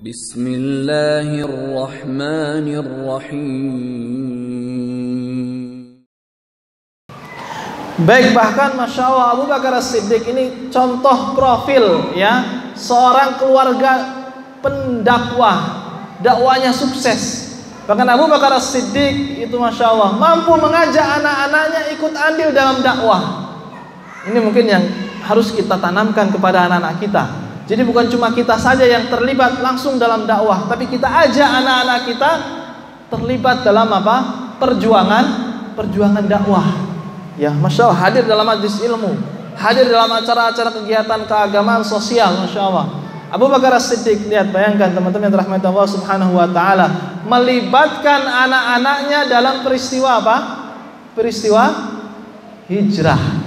Bismillahirrahmanirrahim. Baik, bahkan Masya Allah Abu Bakar As-Siddiq ini contoh profil ya, seorang keluarga pendakwah, dakwanya sukses. Bahkan Abu Bakar As-Siddiq itu Masya Allah mampu mengajak anak-anaknya ikut andil dalam dakwah. Ini mungkin yang harus kita tanamkan kepada anak-anak kita. Jadi bukan cuma kita saja yang terlibat langsung dalam dakwah, tapi kita ajak anak-anak kita terlibat dalam apa? Perjuangan dakwah. Ya, Masya Allah, hadir dalam majlis ilmu, hadir dalam acara-acara kegiatan keagamaan sosial, Masya Allah. Abu Bakar As-Siddiq, lihat, bayangkan teman-teman yang dirahmati Allah Subhanahu wa taala, melibatkan anak-anaknya dalam peristiwa apa? Peristiwa hijrah.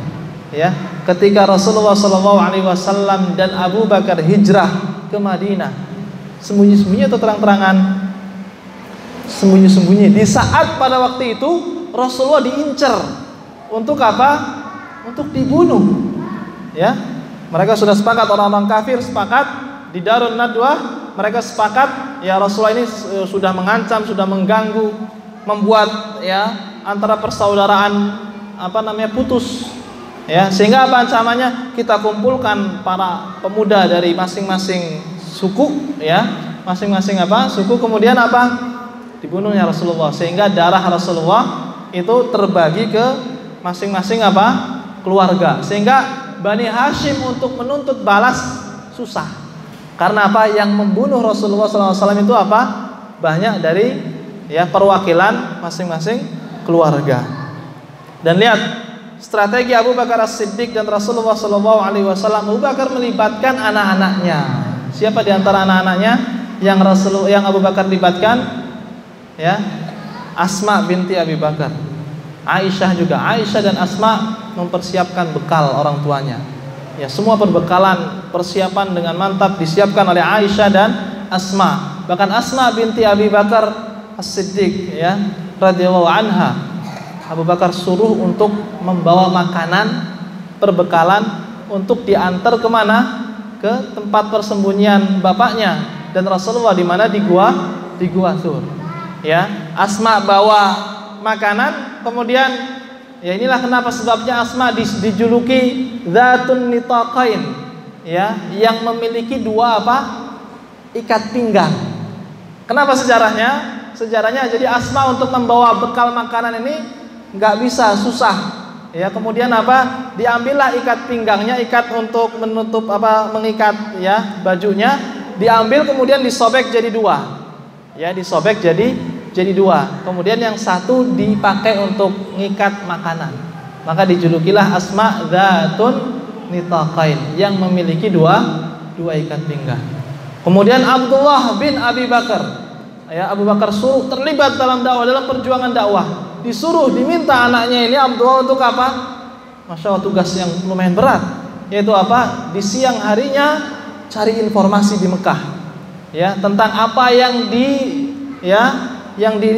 Ya, ketika Rasulullah SAW dan Abu Bakar hijrah ke Madinah, sembunyi-sembunyi atau terang-terangan? Sembunyi-sembunyi. Di saat pada waktu itu Rasulullah diincar untuk apa? Untuk dibunuh. Ya, mereka sudah sepakat, orang-orang kafir sepakat di Darun Nadwah, mereka sepakat ya Rasulullah ini sudah mengancam, sudah mengganggu, membuat ya antara persaudaraan putus. Ya, sehingga apa ancamannya? Kita kumpulkan para pemuda dari masing-masing suku, ya, masing-masing suku, kemudian dibunuhnya Rasulullah, sehingga darah Rasulullah itu terbagi ke masing-masing keluarga, sehingga Bani Hashim untuk menuntut balas susah. Karena yang membunuh Rasulullah SAW itu banyak dari ya perwakilan masing-masing keluarga. Dan lihat strategi Abu Bakar As-Siddiq dan Rasulullah SAW. Abu Bakar melibatkan anak-anaknya. Siapa di antara anak-anaknya yang Abu Bakar libatkan? Ya, Asma binti Abi Bakar. Aisyah juga. Aisyah dan Asma mempersiapkan bekal orang tuanya. Ya, semua perbekalan, persiapan dengan mantap disiapkan oleh Aisyah dan Asma. Bahkan Asma binti Abi Bakar As-Siddiq ya, radhiyallahu anha, Abu Bakar suruh untuk membawa makanan, perbekalan untuk diantar kemana? Ke tempat persembunyian bapaknya dan Rasulullah di mana? Di gua Tsur. Ya, Asma bawa makanan, kemudian ya inilah kenapa sebabnya Asma dijuluki Dzatun Nitaqain, ya, yang memiliki dua ikat pinggang. Kenapa sejarahnya? Sejarahnya jadi Asma untuk membawa bekal makanan ini nggak bisa, susah ya, kemudian diambillah ikat pinggangnya, ikat untuk menutup mengikat ya bajunya, diambil kemudian disobek jadi dua ya, disobek jadi dua, kemudian yang satu dipakai untuk mengikat makanan, maka dijulukilah Asma Dzatun Nitaqain, yang memiliki dua ikat pinggang. Kemudian Abdullah bin Abi Bakar ya, Abu Bakar suruh terlibat dalam dakwah, dalam perjuangan dakwah. Disuruh, diminta anaknya ini Abdullah untuk Masya Allah, tugas yang lumayan berat, yaitu di siang harinya cari informasi di Mekah ya, tentang apa yang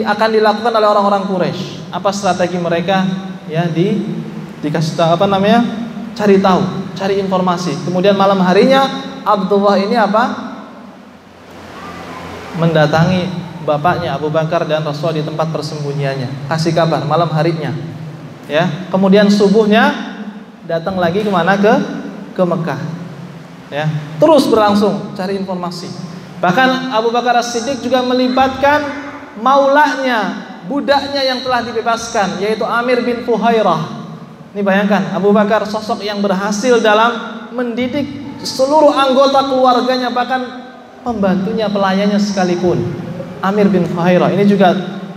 akan dilakukan oleh orang-orang Quraisy, apa strategi mereka ya, dikasih tahu cari tahu, cari informasi. Kemudian malam harinya Abdullah ini mendatangi bapaknya Abu Bakar dan Rasulullah di tempat persembunyiannya, kasih kabar malam harinya ya. Kemudian subuhnya datang lagi kemana? Ke Mekah ya, terus berlangsung cari informasi. Bahkan Abu Bakar As-Siddiq juga melibatkan maulanya, budaknya yang telah dibebaskan, yaitu Amir bin Fuhairah. Ini bayangkan, Abu Bakar sosok yang berhasil dalam mendidik seluruh anggota keluarganya, bahkan pembantunya, pelayannya sekalipun. Amir bin Fuhairah ini juga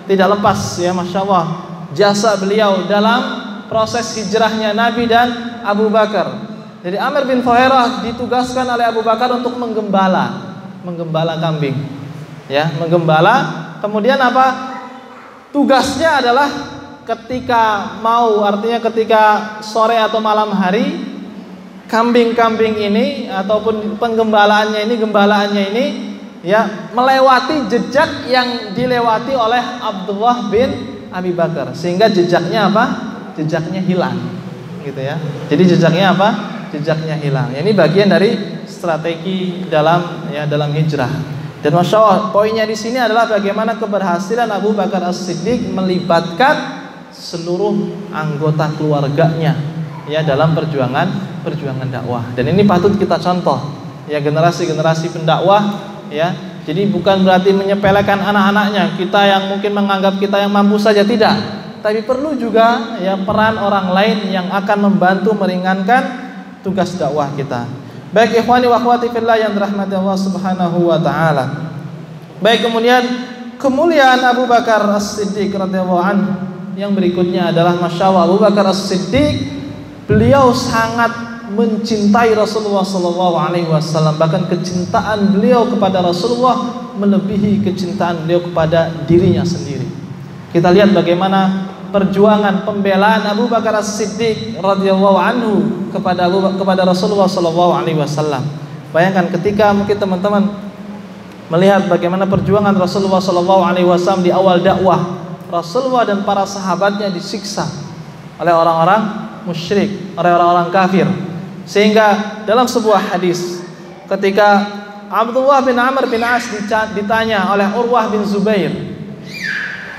tidak lepas ya, Masya Allah, jasa beliau dalam proses hijrahnya Nabi dan Abu Bakar. Jadi Amir bin Fuhairah ditugaskan oleh Abu Bakar untuk menggembala kambing ya, menggembala. Kemudian tugasnya adalah ketika sore atau malam hari, kambing-kambing ini ataupun penggembalaannya ini ya, melewati jejak yang dilewati oleh Abdullah bin Abi Bakar, sehingga jejaknya jejaknya hilang gitu ya. Jadi jejaknya jejaknya hilang. Ini bagian dari strategi dalam hijrah. Dan Masya Allah, poinnya di sini adalah bagaimana keberhasilan Abu Bakar As-Siddiq melibatkan seluruh anggota keluarganya ya dalam perjuangan dakwah. Dan ini patut kita contoh ya, generasi-generasi pendakwah ya. Jadi bukan berarti menyepelekan anak-anaknya, kita yang mungkin menganggap kita yang mampu saja, tidak. Tapi perlu juga ya peran orang lain yang akan membantu meringankan tugas dakwah kita. Baik ikhwani wa akhwati fillah yang dirahmati Allah Subhanahu wa taala. Baik, kemudian kemuliaan Abu Bakar As-Siddiq radhiyallahu anhu yang berikutnya adalah Masya Allah, Abu Bakar As-Siddiq beliau sangat mencintai Rasulullah sallallahu alaihi wasallam, bahkan kecintaan beliau kepada Rasulullah melebihi kecintaan beliau kepada dirinya sendiri. Kita lihat bagaimana perjuangan pembelaan Abu Bakar As-Siddiq radhiyallahu anhu kepada Rasulullah sallallahu alaihi wasallam. Bayangkan ketika mungkin teman-teman melihat bagaimana perjuangan Rasulullah sallallahu alaihi wasallam di awal dakwah, Rasulullah dan para sahabatnya disiksa oleh orang-orang musyrik, oleh orang-orang kafir. Sehingga dalam sebuah hadis ketika Abdullah bin Amr bin As ditanya oleh Urwah bin Zubair,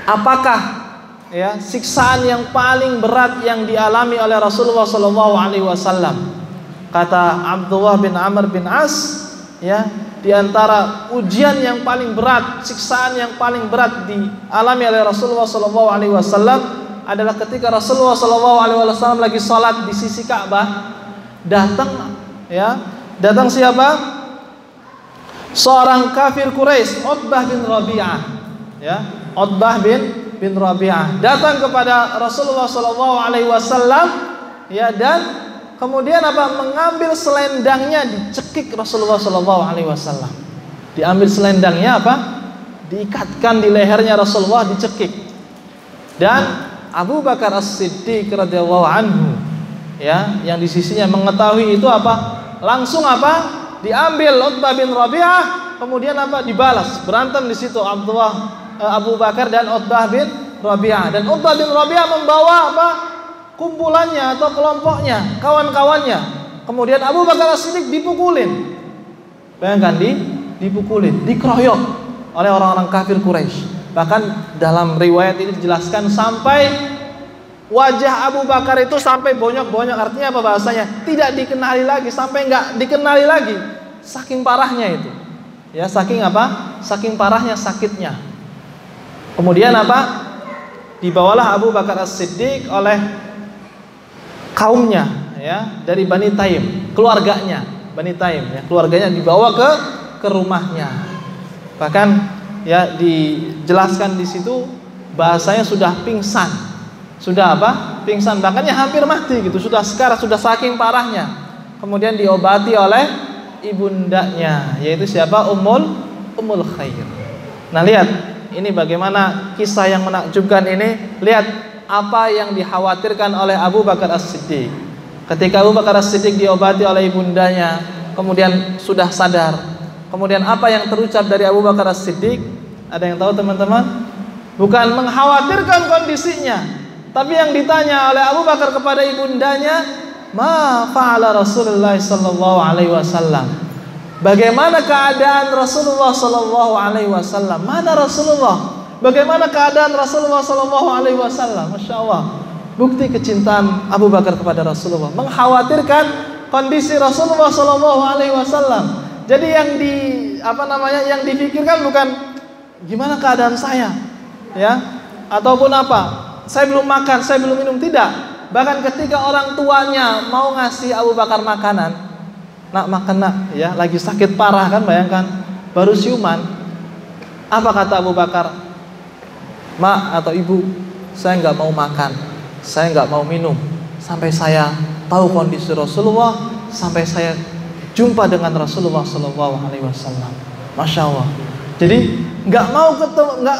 apakah ya siksaan yang paling berat yang dialami oleh Rasulullah sallallahu alaihi wasallam? Kata Abdullah bin Amr bin As, ya, di antara ujian yang paling berat, siksaan yang paling berat dialami oleh Rasulullah sallallahu alaihi wasallam adalah ketika Rasulullah sallallahu alaihi wasallam lagi salat di sisi Ka'bah, datang siapa? Seorang kafir Quraisy, Utbah bin Rabi'ah, ya, Utbah bin Rabi'ah datang kepada Rasulullah sallallahu alaihi wasallam, ya, dan kemudian mengambil selendangnya, dicekik Rasulullah sallallahu alaihi wasallam. Diambil selendangnya diikatkan di lehernya Rasulullah, dicekik. Dan Abu Bakar As-Siddiq radhiyallahu anhu, ya, yang di sisinya mengetahui itu langsung diambil Utbah bin Rabi'ah, kemudian dibalas, berantem di situ Abu Bakar dan Utbah bin Rabi'ah. Dan Utbah bin Rabi'ah membawa kumpulannya atau kelompoknya, kawan-kawannya. Kemudian Abu Bakar As-Siddiq dipukulin. Bayangkan, dipukulin, dikeroyok oleh orang-orang kafir Quraisy. Bahkan dalam riwayat ini dijelaskan sampai wajah Abu Bakar itu sampai bonyok-bonyok. Artinya apa bahasanya? Tidak dikenali lagi, sampai enggak dikenali lagi. Saking parahnya itu. Ya, saking saking parahnya sakitnya. Kemudian dibawalah Abu Bakar As-Siddiq oleh kaumnya, ya, dari Bani Taim, keluarganya Bani Taim, ya, keluarganya dibawa ke rumahnya. Bahkan ya dijelaskan di situ bahasanya sudah pingsan, pingsan, bahkan hampir mati gitu, sudah saking parahnya. Kemudian diobati oleh ibundanya, yaitu siapa? Ummul Khair. Nah, lihat ini bagaimana kisah yang menakjubkan ini. Lihat apa yang dikhawatirkan oleh Abu Bakar As-Siddiq. Ketika Abu Bakar As-Siddiq diobati oleh ibundanya, kemudian sudah sadar. Kemudian apa yang terucap dari Abu Bakar As-Siddiq? Ada yang tahu teman-teman? Bukan mengkhawatirkan kondisinya, tapi yang ditanya oleh Abu Bakar kepada ibundanya, "Ma fa'ala Rasulullah sallallahu alaihi wasallam?" Bagaimana keadaan Rasulullah sallallahu alaihi wasallam? Mana Rasulullah? Bagaimana keadaan Rasulullah sallallahu alaihi wasallam? Masya Allah, bukti kecintaan Abu Bakar kepada Rasulullah, mengkhawatirkan kondisi Rasulullah sallallahu alaihi wasallam. Jadi yang dipikirkan bukan gimana keadaan saya, ya, ataupun saya belum makan, saya belum minum, tidak. Bahkan ketika orang tuanya mau ngasih Abu Bakar makanan, "Nak, makan nak," ya, lagi sakit parah kan, bayangkan, baru siuman. Apa kata Abu Bakar? "Mak atau ibu, saya nggak mau makan, saya nggak mau minum sampai saya tahu kondisi Rasulullah, sampai saya jumpa dengan Rasulullah Sallallahu Alaihi Wasallam." Masya Allah. Jadi nggak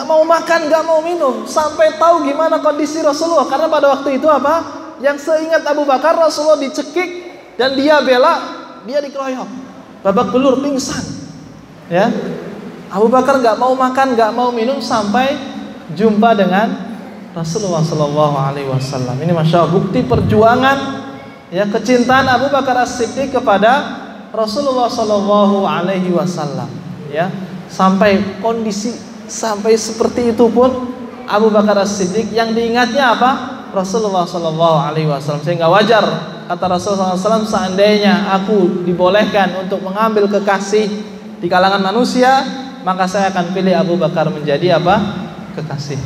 mau makan, nggak mau minum sampai tahu gimana kondisi Rasulullah. Karena pada waktu itu yang seingat Abu Bakar, Rasulullah dicekik dan dia dikeroyok, babak belur, pingsan. Ya, Abu Bakar nggak mau makan, nggak mau minum sampai jumpa dengan Rasulullah Sallallahu Alaihi Wasallam. Ini Masya Allah, bukti perjuangan, ya, kecintaan Abu Bakar As-Siddiq kepada Rasulullah Sallallahu Alaihi Wasallam. Ya, sampai kondisi sampai seperti itu pun Abu Bakar As-Siddiq yang diingatnya apa? Rasulullah Shallallahu Alaihi Wasallam. Sehingga wajar kata Rasulullah SAW, seandainya aku dibolehkan untuk mengambil kekasih di kalangan manusia, maka saya akan pilih Abu Bakar menjadi apa? Kekasih.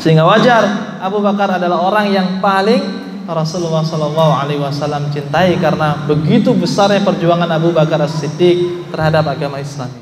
Sehingga wajar Abu Bakar adalah orang yang paling Rasulullah Shallallahu Alaihi Wasallam cintai karena begitu besarnya perjuangan Abu Bakar As-Siddiq terhadap agama Islam.